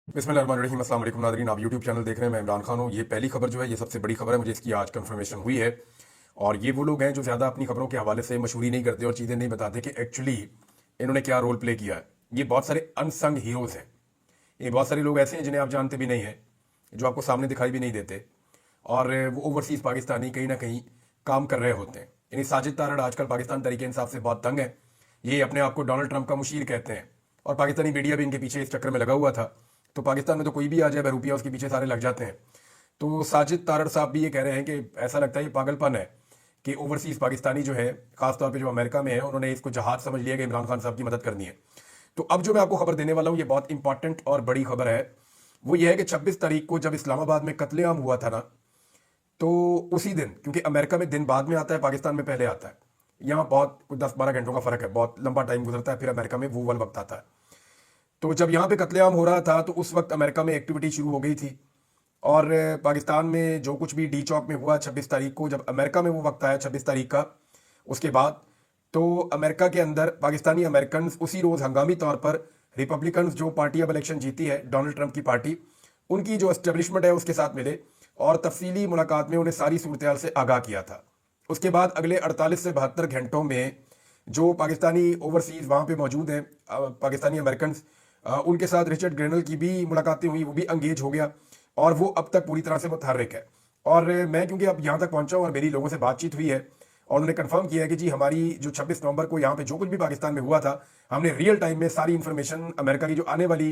बिस्मिल्लाहिर्रहमानिर्रहीम। अस्सलाम वालेकुम नाज़रीन, आप यूट्यूब चैनल देख रहे हैं। मैं इमरान खान हूँ। ये पहली खबर जो है ये सबसे बड़ी खबर है, मुझे इसकी आज कंफर्मेशन हुई है। और ये वो लोग हैं जो ज़्यादा अपनी खबरों के हवाले से मशहूरी नहीं करते और चीज़ें नहीं बताते कि एक्चुअली इन्होंने क्या रोल प्ले किया है। ये बहुत सारे अनसंग हीरोज़ हैं। ये बहुत सारे लोग ऐसे हैं जिन्हें आप जानते भी नहीं हैं, जो आपको सामने दिखाई भी नहीं देते, और वो ओवरसीज़ पाकिस्तानी कहीं ना कहीं काम कर रहे होते हैं। यानी साजिद तारड़ आजकल पाकिस्तान तरीके इंसाफ से बहुत तंग है। ये अपने आप को डोनाल्ड ट्रंप का मुशीर कहते हैं और पाकिस्तानी मीडिया भी इनके पीछे इस चक्कर में लगा हुआ था। तो पाकिस्तान में तो कोई भी आ जाए बहरूपिया, उसके पीछे सारे लग जाते हैं। तो साजिद तारड़ साहब भी ये कह रहे हैं कि ऐसा लगता है ये पागलपन है कि ओवरसीज़ पाकिस्तानी जो है, खासतौर पे जो अमेरिका में है, उन्होंने इसको जहाज समझ लिया कि इमरान खान साहब की मदद करनी है। तो अब जो मैं आपको खबर देने वाला हूँ ये बहुत इंपॉर्टेंट और बड़ी खबर है। वो ये है कि 26 तारीख को जब इस्लामाबाद में कत्लेआम हुआ था ना, तो उसी दिन, क्योंकि अमेरिका में दिन बाद में आता है, पाकिस्तान में पहले आता है, यहाँ बहुत कुछ 10-12 घंटों का फर्क है, बहुत लंबा टाइम गुजरता है, फिर अमेरिका में वो वाला वक्त आता है। तो जब यहाँ पे कत्लेआम हो रहा था तो उस वक्त अमेरिका में एक्टिविटी शुरू हो गई थी। और पाकिस्तान में जो कुछ भी डी चौक में हुआ 26 तारीख को, जब अमेरिका में वो वक्त आया 26 तारीख का, उसके बाद तो अमेरिका के अंदर पाकिस्तानी अमेरिकन उसी रोज़ हंगामी तौर पर रिपब्लिकन जो पार्टी अब इलेक्शन जीती है, डोनाल्ड ट्रंप की पार्टी, उनकी जो एस्टेब्लिशमेंट है उसके साथ मिले और तफसीली मुलाकात में उन्हें सारी सूरत से आगाह किया था। उसके बाद अगले 48 से 72 घंटों में जो पाकिस्तानी ओवरसीज़ वहाँ पे मौजूद हैं, पाकिस्तानी अमेरिकन, उनके साथ रिचर्ड ग्रेनल की भी मुलाकातें हुई, वो भी अंगेज हो गया और वो अब तक पूरी तरह से मुतहर्रिक है। और मैं क्योंकि अब यहाँ तक पहुँचा हूँ और मेरी लोगों से बातचीत हुई है और उन्होंने कंफर्म किया है कि जी हमारी जो 26 नवंबर को यहाँ पे जो कुछ भी पाकिस्तान में हुआ था, हमने रियल टाइम में सारी इन्फॉर्मेशन अमेरिका की जो आने वाली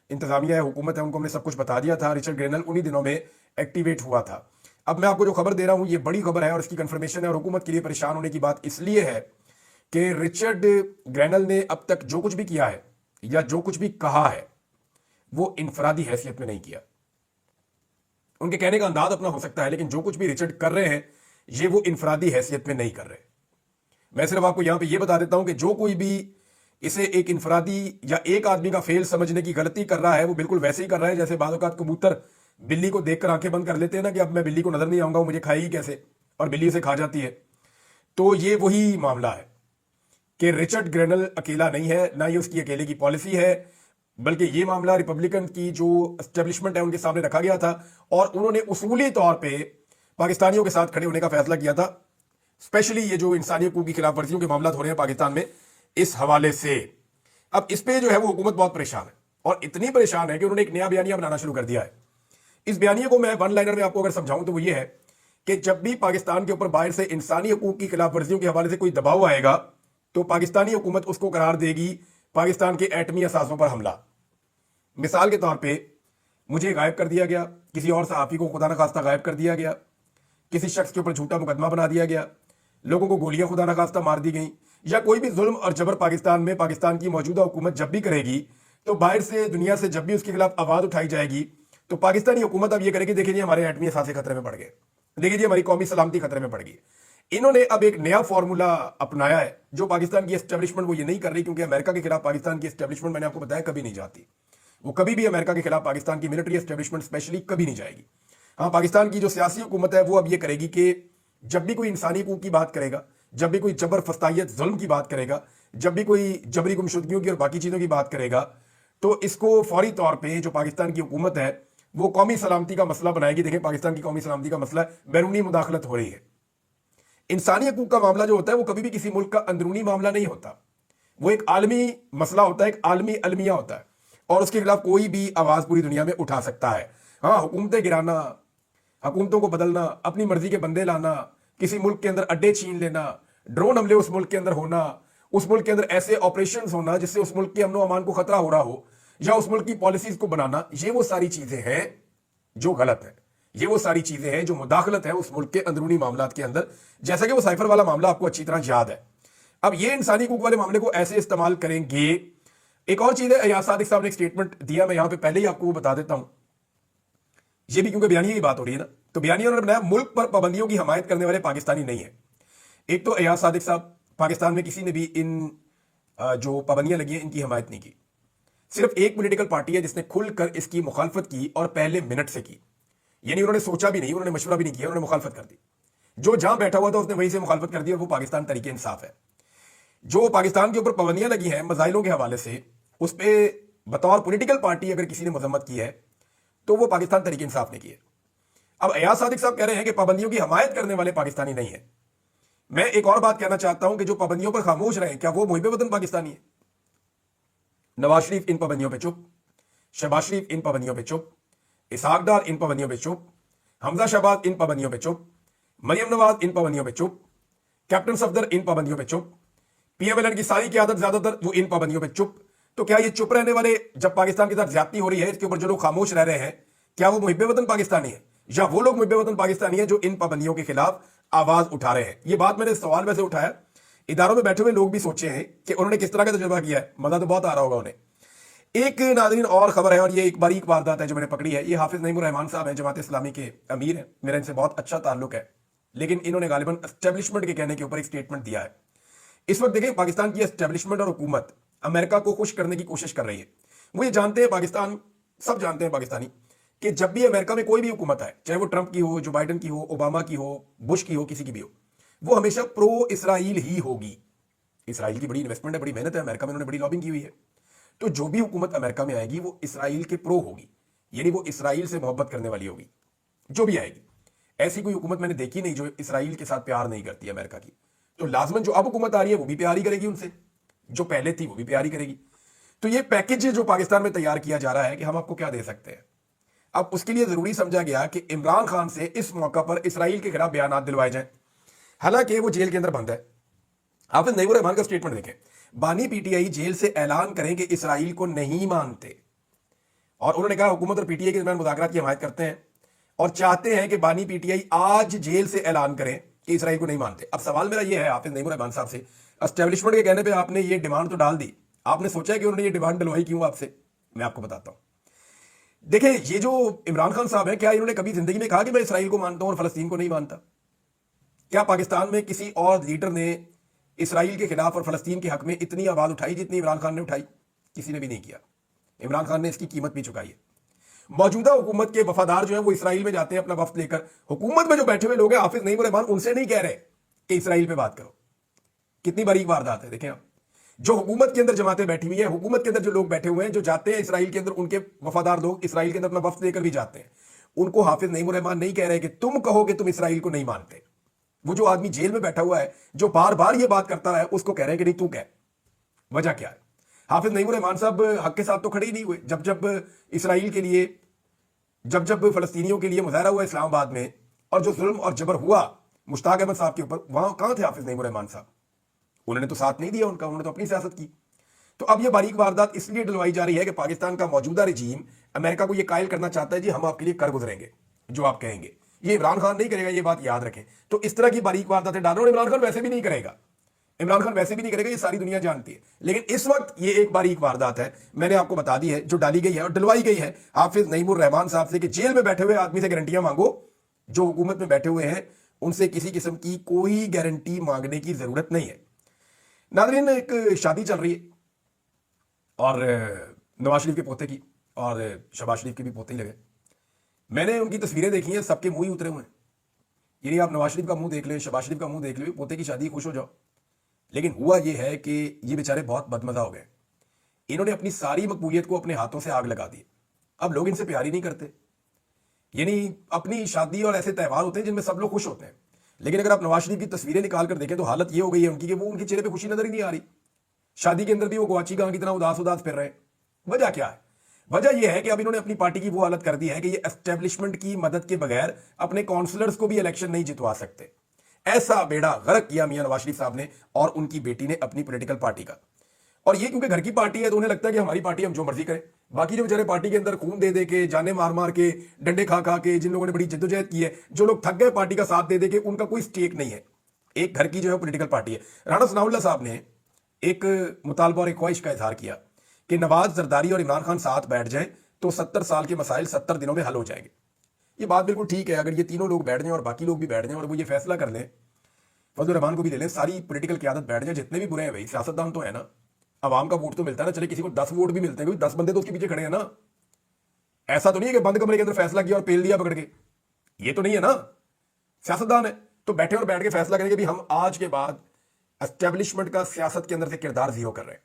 इंतजामिया है, हुकूमत है, उनको हमने सब कुछ बता दिया था। रिचर्ड ग्रेनल उन्हीं दिनों में एक्टिवेट हुआ था। अब मैं आपको जो खबर दे रहा हूँ ये बड़ी खबर है और इसकी कंफर्मेशन है और हुकूमत के लिए परेशान होने की बात इसलिए है कि रिचर्ड ग्रेनल ने अब तक जो कुछ भी किया है या जो कुछ भी कहा है वो इनफरादी हैसियत में नहीं किया। उनके कहने का अंदाज अपना हो सकता है, लेकिन जो कुछ भी रिचर्ड कर रहे हैं ये वो इनफरादी हैसियत में नहीं कर रहे। मैं सिर्फ आपको यहां पे ये बता देता हूं कि जो कोई भी इसे एक इनफरादी या एक आदमी का फेल समझने की गलती कर रहा है, वो बिल्कुल वैसे ही कर रहा है जैसे बाद औक़ात कबूतर बिल्ली को देखकर आंखें बंद कर लेते हैं ना कि अब मैं बिल्ली को नजर नहीं आऊंगा, वो मुझे खाएगी कैसे, और बिल्ली उसे खा जाती है। तो ये वही मामला है कि रिचर्ड ग्रेनल अकेला नहीं है, ना ही उसकी अकेले की पॉलिसी है, बल्कि ये मामला रिपब्लिकन की जो एस्टेब्लिशमेंट है उनके सामने रखा गया था और उन्होंने उसूली तौर पे पाकिस्तानियों के साथ खड़े होने का फैसला किया था। स्पेशली ये जो इंसानी हकूक की खिलाफ वर्जियों के मामला हो रहे हैं पाकिस्तान में, इस हवाले से अब इस पे जो है वो हुकूमत बहुत परेशान है और इतनी परेशान है कि उन्होंने एक नया बयानिया बनाना शुरू कर दिया है। इस बयानिया को मैं वन लाइनर में आपको अगर समझाऊं तो वो ये है कि जब भी पाकिस्तान के ऊपर बाहर से इंसानी हकूक की खिलाफ वर्जियों के हवाले से कोई दबाव आएगा तो पाकिस्तानी हुकूमत उसको करार देगी पाकिस्तान के एटमी असासों पर हमला। मिसाल के तौर पे मुझे गायब कर दिया गया, किसी और सहाफ़ी को खुदा न खास्ता गायब कर दिया गया, किसी शख्स के ऊपर झूठा मुकदमा बना दिया गया, लोगों को गोलियां खुदा न खास्ता मार दी गई, या कोई भी जुल्म और जबर पाकिस्तान में पाकिस्तान की मौजूदा हुकूमत जब भी करेगी तो बाहर से दुनिया से जब भी उसके खिलाफ आवाज़ उठाई जाएगी तो पाकिस्तानी हुकूमत अब ये करेगी, देखिए जी हमारे एटमी असासे खतरे में पड़ गए, देखिए जी हमारी कौमी सलामती खतरे में पड़ गई। इन्होंने अब एक नया फॉर्मूला अपनाया है जो पाकिस्तान की एस्टेब्लिशमेंट वो ये नहीं कर रही, क्योंकि अमेरिका के खिलाफ पाकिस्तान की एस्टेब्लिशमेंट, मैंने आपको बताया, कभी नहीं जाती। वो कभी भी अमेरिका के खिलाफ पाकिस्तान की मिलिट्री एस्टेब्लिशमेंट स्पेशली कभी नहीं जाएगी। हाँ, पाकिस्तान की जो सियासी हुकूमत है वो अब ये करेगी कि जब भी कोई इंसानी हकूक की बात करेगा, जब भी कोई जबर फस्तायत जुल्म की बात करेगा, जब भी कोई जबरी गुमशुदगियों की और बाकी चीज़ों की बात करेगा, तो इसको फौरी तौर पे जो पाकिस्तान की हुकूमत है वो कौमी सलामती का मसला बनाएगी। देखें, पाकिस्तान की कौमी सलामती का मसला बैरूनी मुदाखलत हो रही है। इंसानी हकूक का मामला जो होता है वो कभी भी किसी मुल्क का अंदरूनी मामला नहीं होता, वो एक आलमी मसला होता है, एक आलमी अलमिया होता है और उसके खिलाफ कोई भी आवाज़ पूरी दुनिया में उठा सकता है। हाँ, हुकूमतें गिराना, हुकूमतों को बदलना, अपनी मर्जी के बंदे लाना, किसी मुल्क के अंदर अड्डे छीन लेना, ड्रोन हमले उस मुल्क के अंदर होना, उस मुल्क के अंदर ऐसे ऑपरेशन होना जिससे उस मुल्क के अमन व अमान को खतरा हो रहा हो, या उस मुल्क की पॉलिसीज को बनाना, ये वो सारी चीजें हैं जो गलत है। ये वो सारी चीजें हैं जो मुदाखलत है उस मुल्क के अंदरूनी मामलात के अंदर, जैसा कि वो साइफर वाला मामला आपको अच्छी तरह याद है। अब ये इंसानी हकूक वाले मामले को ऐसे इस्तेमाल करेंगे। एक और चीज है, अयाज सादिक साहब ने एक स्टेटमेंट दिया, मैं यहां पे पहले ही आपको वो बता देता हूं, ये भी क्योंकि बयानिया की बात हो रही है ना, तो बयानिया उन्होंने बनाया मुल्क पर पाबंदियों की हमायत करने वाले पाकिस्तानी नहीं है। एक तो अयाज सादिक साहब, पाकिस्तान में किसी ने भी इन जो पाबंदियां लगी हैं इनकी हमायत नहीं की। सिर्फ एक पॉलिटिकल पार्टी है जिसने खुलकर इसकी मुखालफत की और पहले मिनट से की, यानी उन्होंने सोचा भी नहीं, उन्होंने मशवरा भी नहीं किया, उन्होंने मुखालफत कर दी। जो जहां बैठा हुआ था उसने वहीं से मुखालफत कर दी और वो पाकिस्तान तरीके इंसाफ है। जो पाकिस्तान के ऊपर पाबंदियां लगी हैं मजाइलों के हवाले से, उस पर बतौर पॉलिटिकल पार्टी अगर किसी ने मजम्मत की है तो वो पाकिस्तान तहरीक इंसाफ ने की है। अब अयाज सादिक साहब कह रहे हैं कि पाबंदियों की हमायत करने वाले पाकिस्तानी नहीं है। मैं एक और बात कहना चाहता हूं कि जो पाबंदियों पर खामोश रहे, क्या वो मुहिब वतन पाकिस्तानी है? नवाज शरीफ इन पाबंदियों पे चुप, शहबाज शरीफ इन पाबंदियों पे चुप, इसहाक डार इन पाबंदियों पे चुप, हमजा शहबाज इन पाबंदियों पे चुप, मरियम नवाज इन पाबंदियों पे चुप, कैप्टन सफदर इन पाबंदियों पे चुप, पीएमएलएन की सारी क़यादत ज्यादातर वो इन पाबंदियों पे चुप। तो क्या ये चुप रहने वाले, जब पाकिस्तान के साथ ज्यादती हो रही है इसके ऊपर जो लोग खामोश रह रहे हैं, क्या वो मुहिब वतन पाकिस्तानी है, या वो लोग मुहिब वतन पाकिस्तानी है जो इन पाबंदियों के खिलाफ आवाज उठा रहे हैं? ये बात मैंने सवाल में से उठाया, इदारों में बैठे हुए लोग भी सोचे हैं कि उन्होंने किस तरह का तजुर्बा किया है। मजा तो बहुत आ रहा होगा उन्हें। एक नाज़रीन और खबर है, और ये एक बारीक वारदात है जो मैंने पकड़ी है। ये हाफिज नईमुर रहमान साहब हैं, जमात इस्लामी के अमीर हैं, मेरा इनसे बहुत अच्छा ताल्लुक है, लेकिन इन्होंने गालिबन एस्टेब्लिशमेंट के कहने के ऊपर एक स्टेटमेंट दिया है। इस वक्त देखें, पाकिस्तान की एस्टेब्लिशमेंट और हुकूमत अमेरिका को खुश करने की कोशिश कर रही है। वो ये जानते हैं, पाकिस्तान सब जानते हैं पाकिस्तानी, कि जब भी अमेरिका में कोई भी हुकूमत आए, चाहे वो ट्रंप की हो, जो बाइडन की हो, ओबामा की हो, बुश की हो, किसी की भी हो, वो हमेशा प्रो इसराइल ही होगी। इसराइल की बड़ी इन्वेस्टमेंट है, बड़ी मेहनत है अमेरिका में, उन्होंने बड़ी लॉबिंग की हुई है। तो जो भी हुकूमत अमेरिका में आएगी वो इसराइल के प्रो होगी, यानी वो इसराइल से मोहब्बत करने वाली होगी, जो भी आएगी। ऐसी कोई हुकूमत मैंने देखी नहीं जो इसराइल के साथ प्यार नहीं करती है अमेरिका की। तो लाजमन जो अब हुकूमत आ रही है वो भी प्यार ही करेगी उनसे, जो पहले थी वो भी प्यार ही करेगी। तो ये पैकेज जो पाकिस्तान में तैयार किया जा रहा है कि हम आपको क्या दे सकते हैं, अब उसके लिए जरूरी समझा गया कि इमरान खान से इस मौका पर इसराइल के खिलाफ बयान दिलवाए जाएं। हालांकि वो जेल के अंदर बंद है। हाफिज नईमुर रहमान का स्टेटमेंट देखें, बानी पीटीआई जेल से ऐलान करें कि इसराइल को नहीं मानते, और उन्होंने कहा हुकूमत और पीटीआई के दरमियान मुज़ाकरात की हमायत करते हैं और चाहते हैं कि बानी पीटीआई आज जेल से ऐलान करें कि इसराइल को नहीं मानते। अब सवाल मेरा यह है हाफिज नईमुर रहमान साहब से, एस्टेब्लिशमेंट के कहने पे आपने ये डिमांड तो डाल दी, आपने सोचा है कि उन्होंने ये डिमांड डलवाई क्यों आपसे? मैं आपको बताता हूं। देखिए, ये जो इमरान खान साहब है, क्या इन्होंने कभी जिंदगी में कहा कि मैं इसराइल को मानता हूं और फलस्तीन को नहीं मानता? क्या पाकिस्तान में किसी और लीडर ने इसराइल के खिलाफ और फलस्तीन के हक में इतनी आवाज उठाई जितनी इमरान खान ने उठाई? किसी ने भी नहीं किया। इमरान खान ने इसकी कीमत भी चुकाई है। मौजूदा हुकूमत के वफादार जो है वो इसराइल में जाते हैं अपना वफ्द लेकर। हुकूमत में जो बैठे हुए लोग हैं, हाफिज नईमुर रहमान उनसे नहीं कह रहे कि इसराइल पे बात करो। कितनी बारीक वारदात है, देखें आप। जो हुकूमत के अंदर जमातें बैठी हुई है, हुकूमत के अंदर जो लोग बैठे हुए हैं, जो जाते हैं इसराइल के अंदर, उनके वफादार लोग इसराइल के अंदर अपना वफ्द लेकर भी जाते हैं, उनको हाफिज नईमुर रहमान नहीं कह रहे कि तुम कहो कि तुम इसराइल को नहीं मानते। वो जो आदमी जेल में बैठा हुआ है, जो बार बार ये बात करता है, उसको कह रहे हैं कि नहीं तू कह। वजह क्या है? हाफिज नईमुर रहमान साहब हक के साथ तो खड़े ही नहीं हुए। जब जब इसराइल के लिए, जब जब फलस्तीनियों के लिए मुजाहरा हुआ इस्लामाबाद में, और जो जुल्म और जबर हुआ मुश्ताक अहमद साहब के ऊपर, वहां कहां थे हाफिज नईमुर रहमान साहब? उन्होंने तो साथ नहीं दिया उनका, उन्होंने तो अपनी सियासत की। तो अब ये बारीक वारदात इसलिए डलवाई जा रही है कि पाकिस्तान का मौजूदा रजीम अमेरिका को ये कायल करना चाहता है, जी हम आपके लिए कर गुजरेंगे जो आप कहेंगे। ये इमरान खान नहीं करेगा, ये बात याद रखें। तो इस तरह की बारीक वारदातें डाल रहे, और इमरान खान वैसे भी नहीं करेगा, इमरान खान वैसे भी नहीं करेगा, ये सारी दुनिया जानती है। लेकिन इस वक्त ये एक बारीक वारदात है, मैंने आपको बता दी है, जो डाली गई है और डलवाई गई है हाफिज नईमुर रहमान साहब से कि जेल में बैठे हुए आदमी से गारंटियां मांगो। जो हुकूमत में बैठे हुए हैं उनसे किसी किस्म की कोई गारंटी मांगने की जरूरत नहीं है। नाज़रीन, एक शादी चल रही है, और नवाज शरीफ के पोते की, और शहबाज शरीफ के भी पोते ही लगे। मैंने उनकी तस्वीरें देखी हैं, सबके मुंह ही उतरे हुए हैं। यानी आप नवाज शरीफ का मुंह देख ले, शहबाज शरीफ का मुंह देख ले, पोते की शादी खुश हो जाओ। लेकिन हुआ यह है कि ये बेचारे बहुत बदमजा हो गए। इन्होंने अपनी सारी मकबूलियत को अपने हाथों से आग लगा दी। अब लोग इनसे प्यार ही नहीं करते। यानी अपनी शादी और ऐसे त्यौहार होते हैं जिनमें सब लोग खुश होते हैं, लेकिन अगर आप नवाज शरीफ की तस्वीरें निकाल कर देखें तो हालत ये हो गई है उनकी कि वो, उनके चेहरे पे खुशी नजर ही नहीं आ रही। शादी के अंदर भी वो गुआची गां की तरह उदास उदास फिर रहे हैं। वजह क्या है? वजह यह है कि अब इन्होंने अपनी पार्टी की वो हालत कर दी है कि ये एस्टेब्लिशमेंट की मदद के बगैर अपने काउंसलर्स को भी इलेक्शन नहीं जितवा सकते। ऐसा बेड़ा गर्क किया मियां नवाज शरीफ साहब ने और उनकी बेटी ने अपनी पॉलिटिकल पार्टी का। और ये क्योंकि घर की पार्टी है तो उन्हें लगता है कि हमारी पार्टी, हम जो मर्जी करें। बाकी जो बेचारे पार्टी के अंदर खून दे दे के, जाने मार मार के, डंडे खा खा के, जिन लोगों ने बड़ी जद्दोजहद की है, जो लोग थक गए पार्टी का साथ दे दे के, उनका कोई स्टेक नहीं है। एक घर की जो है पॉलिटिकल पार्टी है। राणा सनाउल्लाह साहब ने एक मुतालबा और एक ख्वाहिश का इजहार किया कि नवाज, जरदारी और इमरान खान साथ बैठ जाए तो 70 साल के मसाइल 70 दिनों में हल हो जाएंगे। ये बात बिल्कुल ठीक है। अगर ये तीनों लोग बैठ जाएं और बाकी लोग भी बैठ जाएं और वो ये फैसला कर लें, फजल रहमान को भी ले लें, सारी पॉलिटिकल क़यादत बैठ जाए, जितने भी बुरे हैं भाई, सियासतदान तो है ना, आवाम का वोट तो मिलता है ना, चले किसी को 10 वोट भी मिलते हैं, क्योंकि 10 बंदे तो उसके पीछे खड़े हैं ना। ऐसा तो नहीं है कि बंद कमरे के अंदर फैसला किया और पेल दिया पकड़ के, ये तो नहीं है ना। सियासतदान है तो बैठे और बैठ के फैसला करेंगे भी हम आज के बाद एस्टेब्लिशमेंट का सियासत के अंदर से किरदार जीरो कर रहे हैं।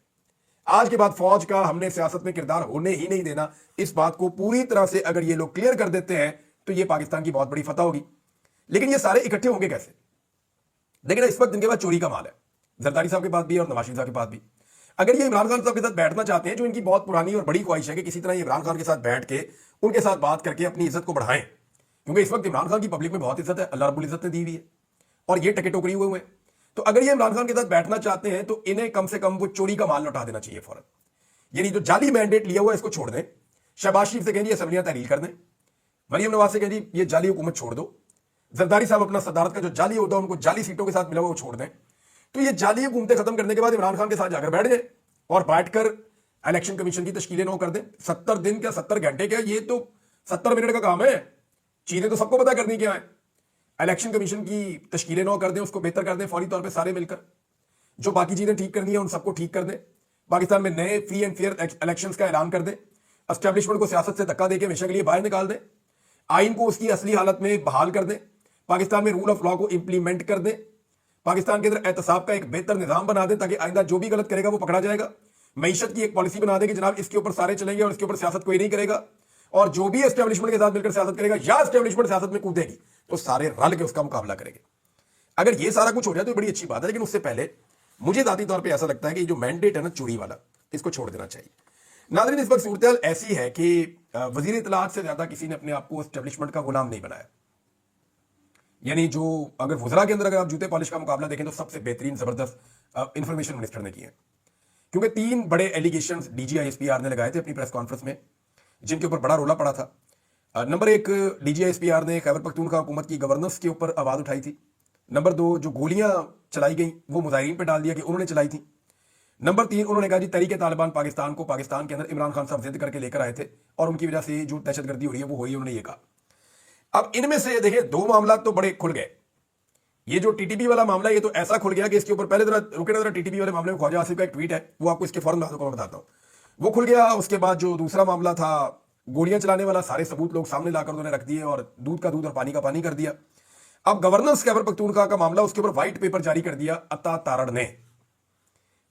آج کے بعد فوج کا ہم نے سیاست میں کردار ہونے ہی نہیں دینا. اس بات کو پوری طرح سے اگر یہ لوگ کلیئر کر دیتے ہیں تو یہ پاکستان کی بہت بڑی فتح ہوگی. لیکن یہ سارے اکٹھے ہوں گے کیسے؟ لیکن اس وقت ان کے پاس چوری کا مال ہے, زرداری صاحب کے پاس بھی اور نواز شریف صاحب کے پاس بھی. اگر یہ عمران خان صاحب کے ساتھ بیٹھنا چاہتے ہیں, جو ان کی بہت پرانی اور بڑی خواہش ہے کہ کسی طرح یہ عمران خان کے ساتھ بیٹھ کے ان کے ساتھ بات کر کے اپنی عزت کو بڑھائیں, کیونکہ اس وقت عمران خان کی پبلک میں بہت عزت ہے, اللہ رب العزت نے دی ہوئی ہے, اور یہ ٹکے ٹوکری ہوئے ہیں. تو اگر یہ عمران خان کے ساتھ بیٹھنا چاہتے ہیں تو انہیں کم سے کم وہ چوری کا مال لوٹا دینا چاہیے فوراً. یعنی جو جعلی مینڈیٹ لیا ہوا ہے اس کو چھوڑ دیں. شہباز شریف سے کہیں جی اسمبلیاں تحلیل کر دیں, مریم نواز سے کہیں جی یہ جعلی حکومت چھوڑ دو, زرداری صاحب اپنا صدارت کا جو جعلی ہوتا ہے ان کو جعلی سیٹوں کے ساتھ ملا ہوا وہ چھوڑ دیں. تو یہ جعلی حکومتیں ختم کرنے کے بعد عمران خان کے ساتھ جا کر بیٹھ جائیں اور بیٹھ کر الیکشن کمیشن کی تشکیلیں نو کر دیں. 70 دن کیا 70 گھنٹے کیا, یہ تو 70 منٹ کا کام ہے. چیزیں تو سب کو پتا کرنی کیا ہے. الیکشن کمیشن کی تشکیلیں نو کر دیں, اس کو بہتر کر دیں فوری طور پہ سارے مل کر. جو باقی چیزیں ٹھیک کرنی ہیں ان سب کو ٹھیک کر دیں. پاکستان میں نئے فری اینڈ فیئر الیکشنز کا اعلان کر دیں. اسٹیبلشمنٹ کو سیاست سے دھکا دے کے ہمیشہ کے لیے باہر نکال دیں. آئین کو اس کی اصلی حالت میں بحال کر دیں. پاکستان میں رول آف لا کو امپلیمنٹ کر دیں. پاکستان کے اندر احتساب کا ایک بہتر نظام بنا دیں تاکہ آئندہ جو بھی غلط کرے گا وہ پکڑا جائے گا. معیشت کی ایک پالیسی بنا دیں کہ جناب اس کے اوپر سارے چلیں گے اور اس کے اوپر سیاست کوئی نہیں کرے گا, اور جو بھی اسٹیبلشمنٹ کے ساتھ مل کر سیاست کرے گا یا اسٹیبلشمنٹ سیاست میں کودے گی تو سارے رل کے اس کا مقابلہ کریں گے. اگر یہ سارا کچھ ہو جائے تو بڑی اچھی بات ہے. لیکن اس سے پہلے مجھے ذاتی طور پہ ایسا لگتا ہے کہ جو مینڈیٹ ہے نا چوری والا, اس کو چھوڑ دینا چاہیے. ناظرین, اس وقت صورتحال ایسی ہے کہ وزیر اطلاعات سے زیادہ کسی نے اپنے آپ کو اسٹیبلشمنٹ کا غلام نہیں بنایا. یعنی جو اگر وزراء کے اندر اگر آپ جوتے پالش کا مقابلہ دیکھیں تو سب سے بہترین زبردست انفارمیشن منسٹر نے کی ہے, کیونکہ 3 بڑے allegations D G I S P R نے لگائے تھے اپنی پریس کانفرنس میں, جن کے اوپر بڑا رولا پڑا تھا. Number 1, D G I S P R نے خیبر پختونخوا حکومت کی گورننس کے اوپر آواز اٹھائی تھی. نمبر 2, جو گولیاں چلائی گئیں وہ مظاہرین پہ ڈال دیا کہ انہوں نے چلائی تھیں. نمبر 3, انہوں نے کہا جی تحریک طالبان پاکستان کو پاکستان کے اندر عمران خان صاحب ضد کر کے لے کر آئے تھے اور ان کی وجہ سے جو دہشت گردی ہو رہی ہے وہ ہوئی, انہوں نے یہ کہا. اب ان میں سے دیکھیں 2 معاملات تو بڑے کھل گئے. یہ جو ٹی ٹی پی والا معاملہ یہ تو ایسا کھل گیا کہ اس کے اوپر پہلے ذرا رکے ذرا, ٹی ٹی پی والے معاملے میں خواجہ آصف کا ایک ٹویٹ ہے وہ آپ کو اس کے فوراً بعد میں بتاتا ہوں, وہ کھل گیا. اس کے بعد جو دوسرا معاملہ تھا گولیاں چلانے والا, سارے ثبوت لوگ سامنے لا کر انہوں نے رکھ دیے اور دودھ کا دودھ اور پانی کا پانی کر دیا. اب گورننس خیبر پختونخوا کا معاملہ, اس کے اوپر وائٹ پیپر جاری کر دیا عطا تارڑ نے.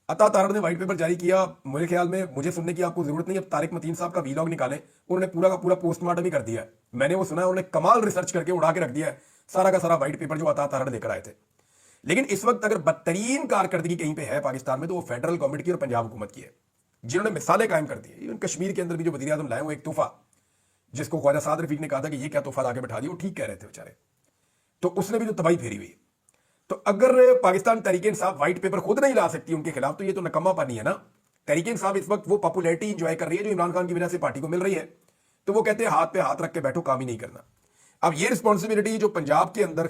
عطا تارڑ نے وائٹ پیپر جاری کیا. میرے خیال میں مجھے سننے کی آپ کو ضرورت نہیں, اب طارق متین صاحب کا ویلاگ نکالیں, انہوں نے پورا کا پورا پوسٹ مارٹم ہی کر دیا ہے. میں نے وہ سنا ہے, انہوں نے کمال ریسرچ کر کے اڑا کے رکھ دیا ہے سارا کا سارا وائٹ پیپر جو عطا تارڑ لے کر آئے تھے. لیکن اس وقت اگر بدترین کارکردگی کہیں پہ ہے پاکستان میں تو وہ فیڈرل گورنمنٹ کی اور پنجاب حکومت کی ہے, جنہوں نے مثالیں قائم کر دی ہیں. کشمیر کے اندر بھی جو وزیر اعظم لائے وہ ایک تحفہ, جس کو خواجہ سعد رفیق نے کہا تھا کہ یہ کیا تحفہ لا کے بٹھا دیا, وہ ٹھیک کہہ رہے تھے بیچارے, تو اس نے بھی جو تباہی پھیری ہوئی. تو اگر پاکستان تحریک انصاف وائٹ پیپر خود نہیں لا سکتی ان کے خلاف تو یہ تو نکما پانی ہے نا. تحریک انصاف اس وقت وہ پاپولیرٹی انجوائے کر رہی ہے جو عمران خان کی وجہ سے پارٹی کو مل رہی ہے, تو وہ کہتے ہیں ہاتھ پہ ہاتھ رکھ کے بیٹھو, کام ہی نہیں کرنا. اب یہ رسپانسبلٹی جو پنجاب کے اندر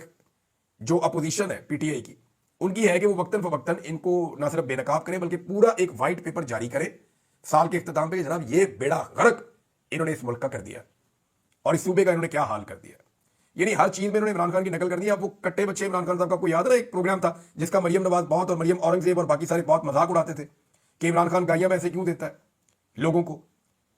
جو اپوزیشن ہے پی ٹی آئی کی, ان کی ہے کہ وہ وقتاً فوقتاً ان کو نہ صرف بے نقاب کرے بلکہ پورا ایک وائٹ پیپر جاری کرے سال کے اختتام پہ کہ جناب یہ بیڑا غرق انہوں نے اس ملک کا کر دیا اور اس صوبے کا انہوں نے کیا حال کر دیا. یعنی ہر چیز میں انہوں نے عمران خان کی نقل کر دی. اب وہ کٹے بچے عمران خان صاحب کا کو یاد ہے, ایک پروگرام تھا جس کا مریم نواز بہت اور مریم اورنگزیب اور باقی سارے بہت مذاق اڑاتے تھے کہ عمران خان گائیاں ویسے کیوں دیتا ہے لوگوں کو,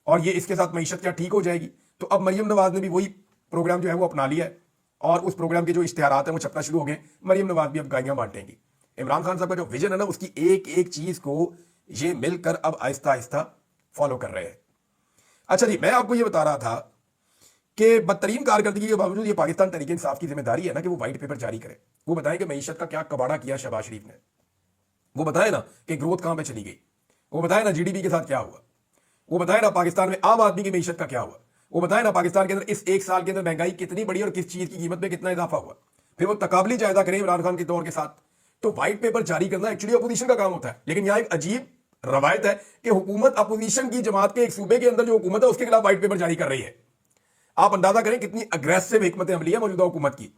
اور یہ اس کے ساتھ معیشت کیا ٹھیک ہو جائے گی. تو اب مریم نواز نے بھی وہی پروگرام جو ہے وہ اپنا لیا ہے اور اس پروگرام کے جو اشتہارات ہیں وہ چھپنا شروع ہو گئے. مریم نواز بھی اب گائیاں بانٹیں گی. عمران خان صاحب کا جو ویژن ہے نا, اس کی ایک ایک چیز کو یہ مل کر اب آہستہ آہستہ فالو کر رہے ہیں. اچھا جی, میں آپ کو یہ بتا رہا تھا کہ بدترین کارکردگی کے باوجود یہ پاکستان تحریک انصاف کی ذمہ داری ہے نا کہ وہ وائٹ پیپر جاری کرے. وہ بتائیں کہ معیشت کا کیا کباڑا کیا شہباز شریف نے, وہ بتائیں نا کہ گروتھ کہاں پہ چلی گئی, وہ بتائیں نا جی ڈی پی کے ساتھ کیا ہوا, وہ بتائیں نا پاکستان میں عام آدمی کی معیشت کا کیا ہوا, وہ بتائیں نا پاکستان کے اندر اس ایک سال کے اندر مہنگائی کتنی بڑی اور کس چیز کی قیمت میں کتنا اضافہ ہوا. پھر وہ تقابلی جائزہ کریں عمران خان کے دور کے ساتھ. تو وائٹ پیپر جاری کرنا ایکچولی اپوزیشن کا کام ہوتا ہے, لیکن یہاں ایک عجیب روایت ہے کہ حکومت اپوزیشن کی جماعت کے ایک صوبے کے اندر جو حکومت ہے اس کے خلاف وائٹ پیپر جاری کر رہی ہے. آپ اندازہ کریں کتنی اگریسو حکمت عملی ہے موجودہ حکومت کی,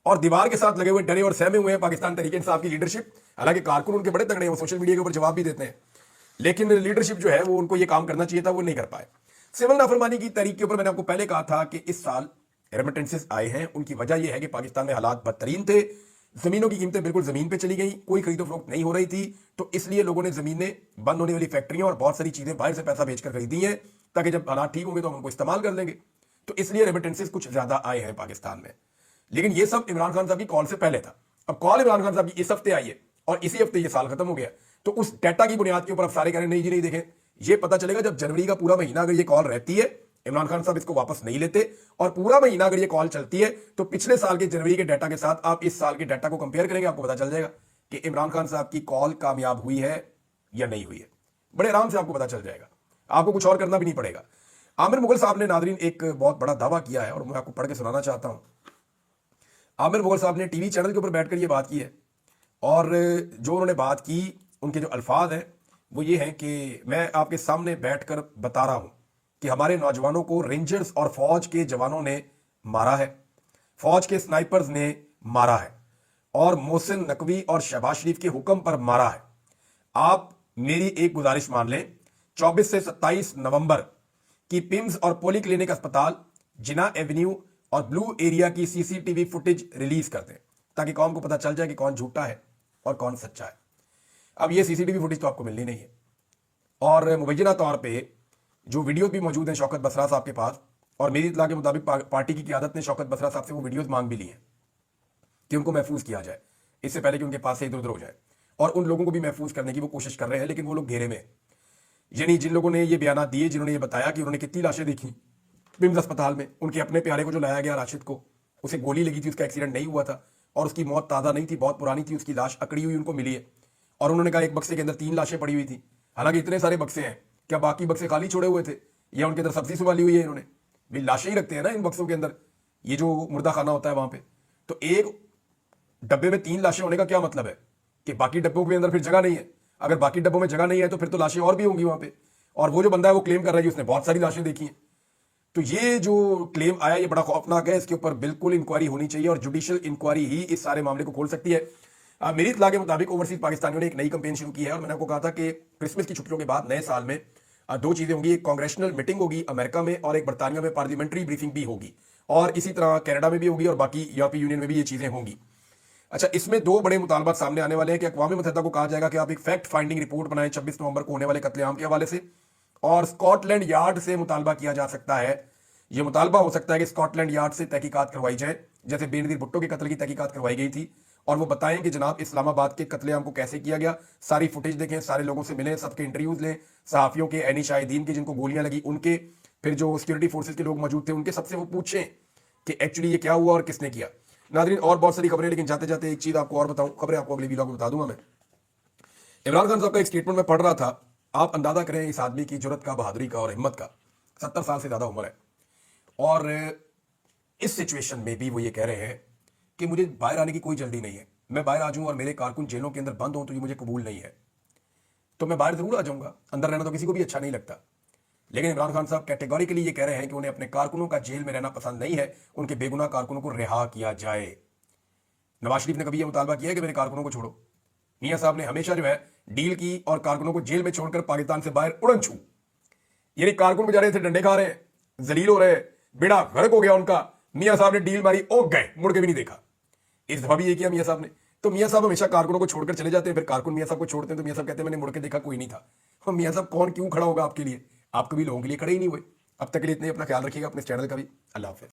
اور دیوار کے ساتھ لگے ہوئے ڈرے اور سہمے ہوئے ہیں پاکستان تحریک انصاف کی لیڈرشپ. حالانکہ کارکن ان کے بڑے تگڑے ہیں, وہ سوشل میڈیا کے اوپر جواب بھی دیتے ہیں, لیکن لیڈرشپ جو ہے وہ ان کو یہ کام کرنا چاہیے تھا, وہ نہیں کر پائے. سول نافرمانی کی تحریک کے اوپر میں نے آپ کو پہلے کہا تھا کہ اس سال ریمیٹنسز آئے ہیں. ان کی وجہ یہ ہے کہ پاکستان میں حالات بدترین تھے, زمینوں کی قیمتیں بالکل زمین پہ چلی گئیں, کوئی خرید و فروخت نہیں ہو رہی تھی, تو اس لیے لوگوں نے زمینیں, بند ہونے والی فیکٹریاں اور بہت ساری چیزیں باہر سے پیسہ بھیج کر خریدی ہیں تاکہ جب حالات ٹھیک ہوں گے تو ہم ان کو استعمال کر لیں گے. تو اس لیے ریمیٹنسز کچھ زیادہ آئے ہیں پاکستان میں. لیکن یہ سب عمران خان صاحب کی کال سے پہلے تھا. اب کال عمران خان صاحب کی اس ہفتے آئی ہے اور اسی ہفتے یہ سال ختم ہو گیا. तो उस डेटा की बुनियाद के ऊपर अब सारे कह रहे हैं नहीं जी नहीं, देखें ये पता चलेगा जब जनवरी का पूरा महीना अगर ये कॉल रहती है, इमरान खान साहब इसको वापस नहीं लेते और पूरा महीना अगर ये कॉल चलती है, तो पिछले साल के जनवरी के डाटा के साथ आप इस साल के डाटा को कंपेयर करेंगे, आपको पता चल जाएगा कि इमरान खान साहब की कॉल कामयाब हुई है या नहीं हुई है। बड़े आराम से आपको पता चल जाएगा, आपको कुछ और करना भी नहीं पड़ेगा। आमिर मुगल साहब ने नादरीन एक बहुत बड़ा दावा किया है और मैं आपको पढ़ के सुनाना चाहता हूं। आमिर मुगल साहब ने टीवी चैनल के ऊपर बैठकर ये बात की है और जो उन्होंने बात की, उनके जो अल्फाज हैं वो ये हैं कि मैं आपके सामने बैठकर बता रहा हूं कि हमारे नौजवानों को रेंजर्स और फौज के जवानों ने मारा है, फौज के स्नाइपर्स ने मारा है और मोहसिन नकवी और शहबाज शरीफ के हुक्म पर मारा है। आप मेरी एक गुजारिश मान लें, 24 से 27 नवंबर की पिम्स और पोली क्लिनिक अस्पताल, जिना एवेन्यू और ब्लू एरिया की सीसीटीवी फुटेज रिलीज कर दें ताकि कौम को पता चल जाए कि कौन झूठा है और कौन सच्चा है। अब ये सीसीटीवी फुटेज तो आपको मिलनी नहीं है और मुबैना तौर पे जो वीडियो भी मौजूद है शौकत बसरा साहब के पास, और मेरी इत्तला के मुताबिक पार्टी की क़यादत ने शौकत बसरा साहब से वो वीडियोस मांग भी ली हैं कि उनको महफूज किया जाए इससे पहले कि उनके पास से इधर उधर हो जाए, और उन लोगों को भी महफूज करने की वो कोशिश कर रहे हैं, लेकिन वो लोग घेरे में। यानी जिन लोगों ने ये बयान दिए, जिन्होंने ये बताया कि उन्होंने कितनी लाशें देखी पिम्स अस्पताल में, उनके अपने प्यारे को जो लाया गया राशिद को, उसे गोली लगी थी, उसका एक्सीडेंट नहीं हुआ था और उसकी मौत ताज़ा नहीं थी, बहुत पुरानी थी, उसकी लाश अकड़ी हुई उनको मिली है और उन्होंने कहा एक बक्से के अंदर 3 लाशें पड़ी हुई थी। हालांकि इतने सारे बक्से हैं, क्या बाकी बक्से खाली छोड़े हुए थे या उनके अंदर सब्जी संभाली हुई है? इन्होंने भी लाशें ही रखते हैं ना इन बक्सों के अंदर, ये जो मुर्दा खाना होता है वहां पे। तो एक डब्बे में 3 लाशें होने का क्या मतलब है कि बाकी डब्बों के अंदर फिर जगह नहीं है? अगर बाकी डब्बों में जगह नहीं है तो फिर तो लाशें और भी होंगी वहां पे, और वो जो बंदा है वो क्लेम कर रहा है कि उसने बहुत सारी लाशें देखी हैं। तो ये जो क्लेम आया ये बड़ा खौफनाक है, इसके ऊपर बिल्कुल इंक्वायरी होनी चाहिए और जुडिशियल इंक्वायरी ही इस सारे मामले को खोल सकती है। मेरी इत्तला के मुताबिक ओवरसीज पाकिस्तानियों ने एक नई कैंपेन शुरू की है और मैंने आपको कहा था कि क्रिसमस की छुट्टियों के बाद नए साल में 2 चीजें होंगी, एक कांग्रेशनल मीटिंग होगी अमेरिका में और एक बरतानिया में पार्लियामेंट्री ब्रीफिंग भी होगी, और इसी तरह कनाडा में भी होगी और बाकी यूरोपीय यूनियन में भी ये चीजें होंगी। अच्छा, इसमें 2 बड़े मुतालबात सामने आने वाले हैं कि अक़वाम मुत्तहिदा को कहा जाएगा कि आप एक फैक्ट फाइंडिंग रिपोर्ट बनाएं 26 नवंबर को होने वाले कत्लेआम के हवाले से, और स्कॉटलैंड यार्ड से मुतालबा किया जा सकता है, यह मुतालबा हो सकता है कि स्कॉटलैंड यार्ड से तहकीकात करवाई जाए, जैसे बेनजीर भुट्टो के कत्ल की तहकीकात करवाई गई थी, और वो बताएं कि जनाब इस्लामाबाद के कत्लेआम को कैसे किया गया, सारी फुटेज देखें, सारे लोगों से मिलें, सबके इंटरव्यूज लें, सहाफियों के, ऐनी शाहिदीन के जिनको गोलियां लगी उनके, फिर जो सिक्योरिटी फोर्सेज के लोग मौजूद थे उनके, सबसे वो पूछें कि एक्चुअली ये क्या हुआ और किसने किया। नाज़रीन, और बहुत सारी खबरें, लेकिन जाते जाते एक चीज आपको और बताऊं, खबरें आपको अगले वीडियो में बता दूंगा मैं। इमरान खान साहब का एक स्टेटमेंट में पढ़ रहा था, आप अंदाजा करें इस आदमी की जुर्रत का, बहादुरी का और हिम्मत का। 70 साल से ज्यादा उम्र है और इस सिचुएशन में भी वो ये कह रहे हैं कि मुझे बाहर आने की कोई जल्दी नहीं है, मैं बाहर आ जाऊं और मेरे कारकुन जेलों के अंदर बंद हों तो ये मुझे कबूल नहीं है, तो मैं बाहर जरूर आ जाऊंगा, अंदर रहना तो किसी को भी अच्छा नहीं लगता। लेकिन इमरान खान साहब कैटेगोरिकली ये कह रहे हैं कि उन्हें अपने कारकुनों का जेल में रहना पसंद नहीं है, उनके बेगुनाह कारकुनों को रिहा किया जाए। नवाज शरीफ ने कभी यह मुतालबा किया है कि मेरे कारकुनों को छोड़ो? मियां साहब ने हमेशा जो है डील की और कारकुनों को जेल में छोड़कर पाकिस्तान से बाहर उड़न छू। यानी कारकुन बेचारे थे डंडे खा रहे हैं, जलील हो रहे हैं, बेड़ा गर्क हो गया उनका, मियां साहब ने डील मारी, ओ गए, मुड़ के भी नहीं देखा। इस दफा भी ये किया मियां साहब ने। तो मियां साहब हमेशा कारकुनों को छोड़कर चले जाते हैं, फिर कारकुन मियां साहब को छोड़ते हैं तो मियां साहब कहते हैं मैंने मुड़ के देखा कोई नहीं था। और मियां साहब कौन क्यों खड़ा होगा आपके लिए? आप कभी लोगों के लिए खड़े ही नहीं हुए। अब तक के लिए इतने, अपना ख्याल रखिएगा, अपने चैनल का भी। अल्लाह हाफिज़।